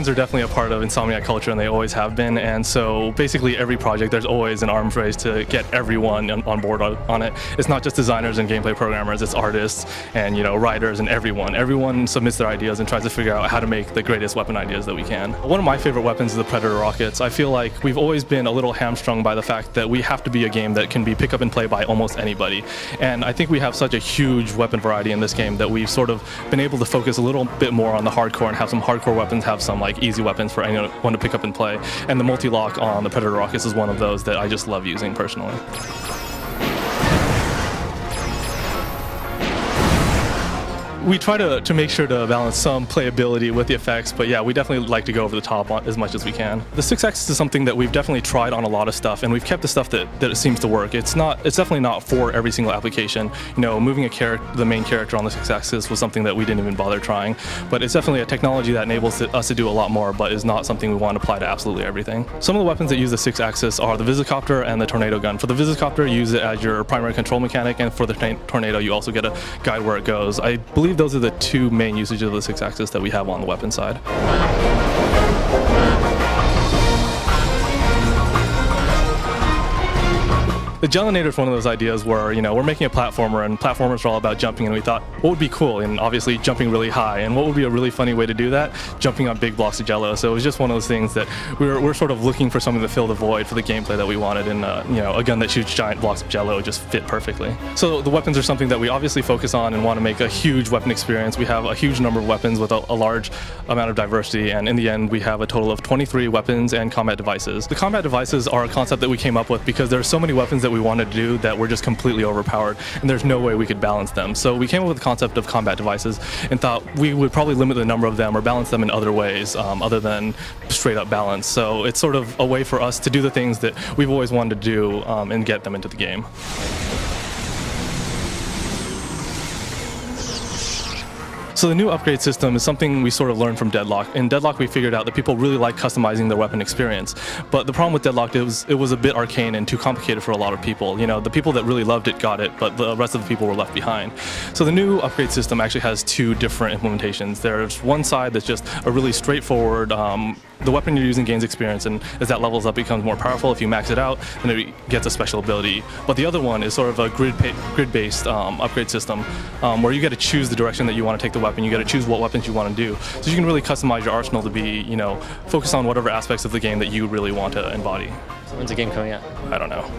weapons are definitely a part of Insomniac culture, and they always have been. And so basically every project, there's always an arms race to get everyone on board on it. It's not just designers and gameplay programmers, it's artists and writers and everyone. Everyone submits their ideas and tries to figure out how to make the greatest weapon ideas that we can. One of my favorite weapons is the Predator rockets. I feel like we've always been a little hamstrung by the fact that we have to be a game that can be pick up and play by almost anybody. And I think we have such a huge weapon variety in this game that we've sort of been able to focus a little bit more on the hardcore and have some hardcore weapons, have some like easy weapons for anyone to pick up and play. And the multi-lock on the Predator rockets is one of those that I just love using personally. We try to make sure to balance some playability with the effects, but yeah, we definitely like to go over the top as much as we can. The 6-axis is something that we've definitely tried on a lot of stuff, and we've kept the stuff that it seems to work. It's definitely not for every single application. Moving the main character on the 6-axis was something that we didn't even bother trying, but it's definitely a technology that enables us to do a lot more, but is not something we want to apply to absolutely everything. Some of the weapons that use the 6-axis are the Visicopter and the Tornado gun. For the Visicopter, you use it as your primary control mechanic, and for the Tornado, you also get a guide where it goes. I believe those are the two main usages of the 6-axis that we have on the weapon side. The Gelinator is one of those ideas where, we're making a platformer, and platformers are all about jumping, and we thought, what would be cool? And obviously jumping really high. And what would be a really funny way to do that? Jumping on big blocks of Jello. So it was just one of those things that we're sort of looking for something to fill the void for the gameplay that we wanted, and a gun that shoots giant blocks of Jello just fit perfectly. So the weapons are something that we obviously focus on and want to make a huge weapon experience. We have a huge number of weapons with a large amount of diversity, and in the end we have a total of 23 weapons and combat devices. The combat devices are a concept that we came up with because there are so many weapons that we wanted to do that were just completely overpowered, and there's no way we could balance them. So we came up with the concept of combat devices and thought we would probably limit the number of them or balance them in other ways other than straight up balance. So it's sort of a way for us to do the things that we've always wanted to do and get them into the game. So the new upgrade system is something we sort of learned from Deadlock. In Deadlock, we figured out that people really like customizing their weapon experience. But the problem with Deadlock, it was a bit arcane and too complicated for a lot of people. The people that really loved it got it, but the rest of the people were left behind. So the new upgrade system actually has two different implementations. There's one side that's just a really straightforward, the weapon you're using gains experience, and as that levels up, it becomes more powerful. If you max it out, then it gets a special ability. But the other one is sort of a grid-based upgrade system where you get to choose the direction that you want to take the weapon. You got to choose what weapons you want to do. So you can really customize your arsenal to be, focus on whatever aspects of the game that you really want to embody. So when's the game coming out? I don't know.